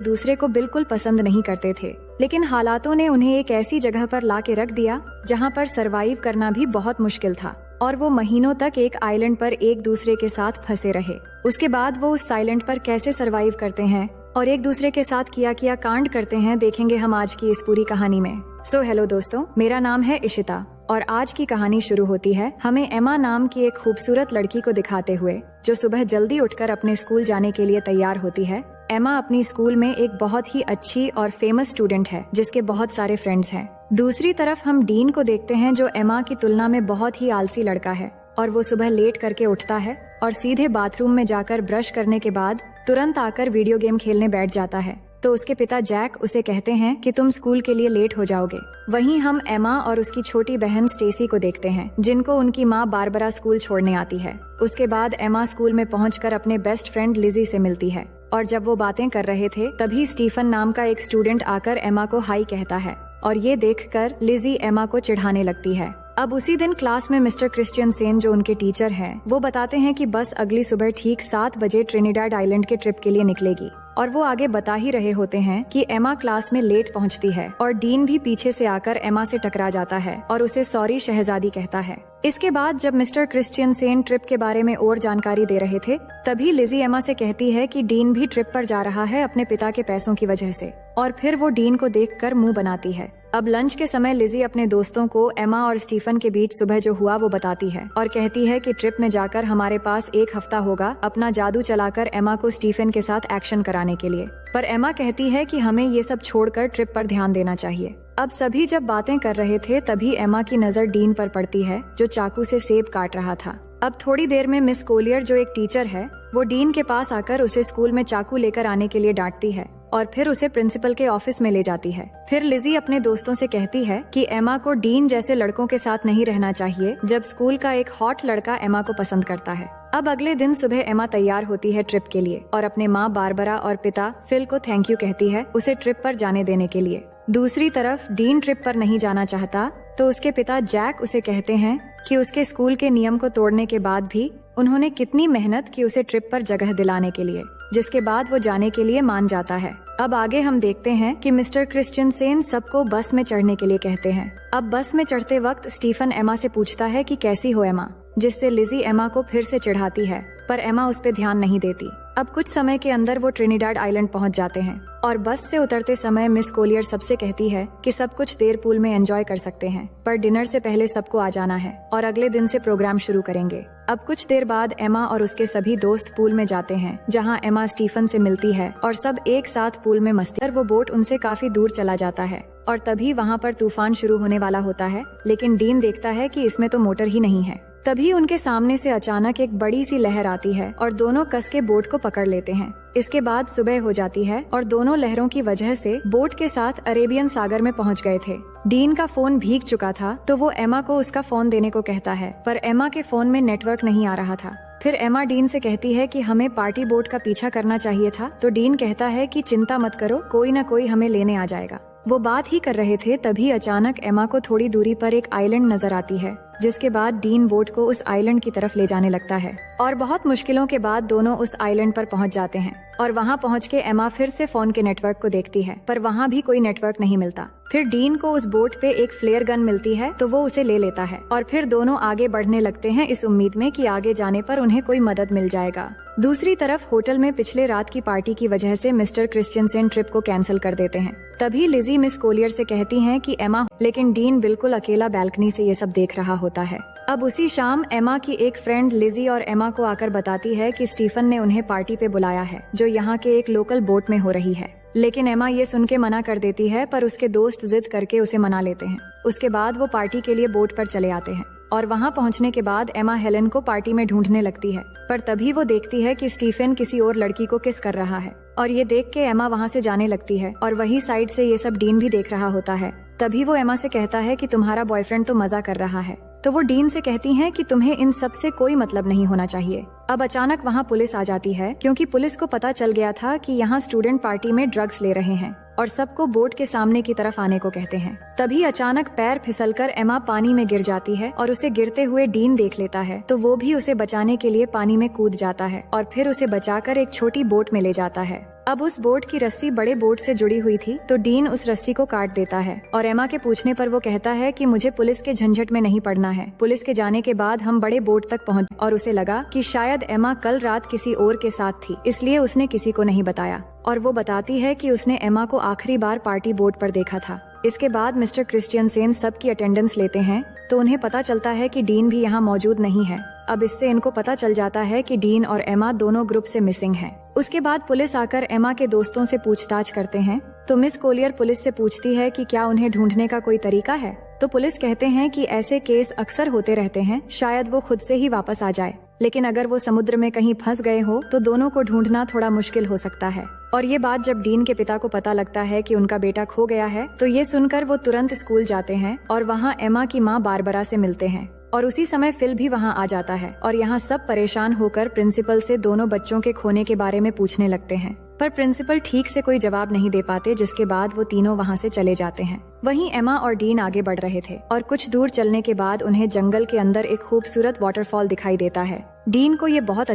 दूसरे को बिल्कुल पसंद नहीं करते थे, लेकिन हालातों ने उन्हें एक ऐसी जगह पर ला के रख दिया जहाँ पर सरवाइव करना भी बहुत मुश्किल था और वो महीनों तक एक आइलैंड पर एक दूसरे के साथ फंसे रहे। उसके बाद वो उस आइलैंड पर कैसे सरवाइव करते हैं और एक दूसरे के साथ किया कांड करते हैं, देखेंगे हम आज की इस पूरी कहानी में। सो हेलो दोस्तों, मेरा नाम है इशिता और आज की कहानी शुरू होती है हमें एमा नाम की एक खूबसूरत लड़की को दिखाते हुए, जो सुबह जल्दी उठकर अपने स्कूल जाने के लिए तैयार होती है। एमा अपनी स्कूल में एक बहुत ही अच्छी और फेमस स्टूडेंट है जिसके बहुत सारे फ्रेंड्स हैं। दूसरी तरफ हम डीन को देखते हैं जो एमा की तुलना में बहुत ही आलसी लड़का है और वो सुबह लेट करके उठता है और सीधे बाथरूम में जाकर ब्रश करने के बाद तुरंत आकर वीडियो गेम खेलने बैठ जाता है। तो उसके पिता जैक उसे कहते हैं कि तुम स्कूल के लिए लेट हो जाओगे। वहीं हम एमा और उसकी छोटी बहन स्टेसी को देखते हैं जिनको उनकी माँ बारबरा स्कूल छोड़ने आती है। उसके बाद एमा स्कूल में पहुंचकर अपने बेस्ट फ्रेंड लिजी से मिलती है और जब वो बातें कर रहे थे तभी स्टीफन नाम का एक स्टूडेंट आकर एमा को हाई कहता है और ये देखकर लिजी एमा को चिढ़ाने लगती है। अब उसी दिन क्लास में मिस्टर क्रिश्चियन सेन जो उनके टीचर हैं, वो बताते हैं कि बस अगली सुबह ठीक 7 बजे ट्रिनिडाड आइलैंड के ट्रिप के लिए निकलेगी और वो आगे बता ही रहे होते हैं कि एमा क्लास में लेट पहुंचती है और डीन भी पीछे से आकर एमा से टकरा जाता है और उसे सॉरी शहजादी कहता है। इसके बाद जब मिस्टर क्रिश्चियन सेन ट्रिप के बारे में और जानकारी दे रहे थे तभी लिजी एमा से कहती है कि डीन भी ट्रिप पर जा रहा है अपने पिता के पैसों की वजह से और फिर वो डीन को देखकर मुंह बनाती है। अब लंच के समय लिजी अपने दोस्तों को एमा और स्टीफन के बीच सुबह जो हुआ वो बताती है और कहती है कि ट्रिप में जाकर हमारे पास 1 हफ्ता होगा अपना जादू चलाकर एमा को स्टीफन के साथ एक्शन कराने के लिए। पर एमा कहती है कि हमें ये सब छोड़कर ट्रिप पर ध्यान देना चाहिए। अब सभी जब बातें कर रहे थे तभी एमा की नजर डीन पर पड़ती है जो चाकू से सेब काट रहा था। अब थोड़ी देर में मिस कोलियर जो एक टीचर है वो डीन के पास आकर उसे स्कूल में चाकू लेकर आने के लिए डांटती है और फिर उसे प्रिंसिपल के ऑफिस में ले जाती है। फिर लिजी अपने दोस्तों से कहती है कि एमा को डीन जैसे लड़कों के साथ नहीं रहना चाहिए जब स्कूल का एक हॉट लड़का एमा को पसंद करता है। अब अगले दिन सुबह एमा तैयार होती है ट्रिप के लिए और अपने माँ बारबरा और पिता फिल को थैंक यू कहती है उसे ट्रिप पर जाने देने के लिए। दूसरी तरफ डीन ट्रिप पर नहीं जाना चाहता तो उसके पिता जैक उसे कहते हैं कि उसके स्कूल के नियम को तोड़ने के बाद भी उन्होंने कितनी मेहनत की उसे ट्रिप पर जगह दिलाने के लिए, जिसके बाद वो जाने के लिए मान जाता है। अब आगे हम देखते हैं कि मिस्टर क्रिश्चियन सेन सबको बस में चढ़ने के लिए कहते हैं। अब बस में चढ़ते वक्त स्टीफन एमा से पूछता है कि कैसी हो एमा, जिससे लिजी एमा को फिर से चिढ़ाती है पर एमा उस पे ध्यान नहीं देती। अब कुछ समय के अंदर वो ट्रिनिडाड आइलैंड पहुंच जाते हैं और बस से उतरते समय मिस कोलियर सबसे कहती है कि सब कुछ देर पूल में एंजॉय कर सकते हैं पर डिनर से पहले सबको आ जाना है और अगले दिन से प्रोग्राम शुरू करेंगे। अब कुछ देर बाद एमा और उसके सभी दोस्त पूल में जाते हैं जहां एमा स्टीफन से मिलती है और सब एक साथ पूल में मस्ती कर वो बोट उनसे काफी दूर चला जाता है और तभी वहां पर तूफान शुरू होने वाला होता है, लेकिन डीन देखता है कि इसमें तो मोटर ही नहीं है। तभी उनके सामने से अचानक एक बड़ी सी लहर आती है और दोनों कस के बोट को पकड़ लेते हैं। इसके बाद सुबह हो जाती है और दोनों लहरों की वजह से बोट के साथ अरेबियन सागर में पहुंच गए थे। डीन का फोन भीग चुका था तो वो एमा को उसका फोन देने को कहता है पर एमा के फोन में नेटवर्क नहीं आ रहा था। फिर एमा डीन से कहती है कि हमें पार्टी बोट का पीछा करना चाहिए था तो डीन कहता है कि चिंता मत करो, कोई न कोई हमें लेने आ जाएगा। वो बात ही कर रहे थे तभी अचानक एमा को थोड़ी दूरी पर एक आइलैंड नजर आती है, जिसके बाद डीन बोट को उस आइलैंड की तरफ ले जाने लगता है और बहुत मुश्किलों के बाद दोनों उस आइलैंड पर पहुंच जाते हैं और वहां पहुंच के एमा फिर से फोन के नेटवर्क को देखती है पर वहां भी कोई नेटवर्क नहीं मिलता। फिर डीन को उस बोट पे एक फ्लेयर गन मिलती है तो वो उसे ले लेता है और फिर दोनों आगे बढ़ने लगते हैं इस उम्मीद में कि आगे जाने पर उन्हें कोई मदद मिल जाएगा। दूसरी तरफ होटल में पिछले रात की पार्टी की वजह से मिस्टर क्रिश्चियन सेन ट्रिप को कैंसिल कर देते हैं। तभी लिजी मिस कोलियर से कहती हैं कि एमा, लेकिन डीन बिल्कुल अकेला बैल्कनी से ये सब देख रहा होता है। अब उसी शाम एमा की एक फ्रेंड लिजी और एमा को आकर बताती है कि स्टीफन ने उन्हें पार्टी पे बुलाया है जो यहाँ के एक लोकल बोट में हो रही है, लेकिन एमा ये सुन के मना कर देती है पर उसके दोस्त जिद करके उसे मना लेते हैं। उसके बाद वो पार्टी के लिए बोट पर चले आते हैं और वहाँ पहुँचने के बाद एमा हेलेन को पार्टी में ढूंढने लगती है पर तभी वो देखती है कि स्टीफन किसी और लड़की को किस कर रहा है और ये देख के एमा वहाँ से जाने लगती है और वही साइड से ये सब डीन भी देख रहा होता है। तभी वो एमा से कहता है कि तुम्हारा बॉयफ्रेंड तो मजा कर रहा है तो वो डीन से कहती हैं कि तुम्हें इन सब से कोई मतलब नहीं होना चाहिए। अब अचानक वहाँ पुलिस आ जाती है क्योंकि पुलिस को पता चल गया था कि यहाँ स्टूडेंट पार्टी में ड्रग्स ले रहे हैं और सबको बोट के सामने की तरफ आने को कहते हैं। तभी अचानक पैर फिसलकर एमा पानी में गिर जाती है और उसे गिरते हुए डीन देख लेता है, तो वो भी उसे बचाने के लिए पानी में कूद जाता है और फिर उसे बचाकर एक छोटी बोट में ले जाता है। अब उस बोट की रस्सी बड़े बोट से जुड़ी हुई थी, तो डीन उस रस्सी को काट देता है और एमा के पूछने पर वो कहता है कि मुझे पुलिस के झंझट में नहीं पड़ना है। पुलिस के जाने के बाद हम बड़े बोट तक पहुँचे और उसे लगा कि शायद एमा कल रात किसी और के साथ थी, इसलिए उसने किसी को नहीं बताया। और वो बताती है कि उसने एमा को आखिरी बार पार्टी बोट पर देखा था। इसके बाद मिस्टर क्रिश्चियनसेन सबकी अटेंडेंस लेते हैं, तो उन्हें पता चलता है कि डीन भी यहाँ मौजूद नहीं है। अब इससे इनको पता चल जाता है कि डीन और एमा दोनों ग्रुप से मिसिंग हैं। उसके बाद पुलिस आकर एमा के दोस्तों से पूछताछ करते हैं, तो मिस कोलियर पुलिस से पूछती है कि क्या उन्हें ढूंढने का कोई तरीका है। तो पुलिस कहते हैं कि ऐसे केस अक्सर होते रहते हैं, शायद वो खुद से ही वापस आ जाए, लेकिन अगर वो समुद्र में कहीं फंस गए हो तो दोनों को ढूंढना थोड़ा मुश्किल हो सकता है। और ये बात जब डीन के पिता को पता लगता है कि उनका बेटा खो गया है, तो ये सुनकर वो तुरंत स्कूल जाते हैं और वहाँ एमा की माँ बारबरा से मिलते हैं। और उसी समय फिल भी वहाँ आ जाता है और यहाँ सब परेशान होकर प्रिंसिपल से दोनों बच्चों के खोने के बारे में पूछने लगते हैं, पर प्रिंसिपल ठीक से कोई जवाब नहीं दे पाते, जिसके बाद वो तीनों वहाँ से चले जाते हैं। वहीं एमा और डीन आगे बढ़ रहे थे और कुछ दूर चलने के बाद उन्हें जंगल के अंदर एक खूबसूरत वाटरफॉल दिखाई देता है। डीन को ये बहुत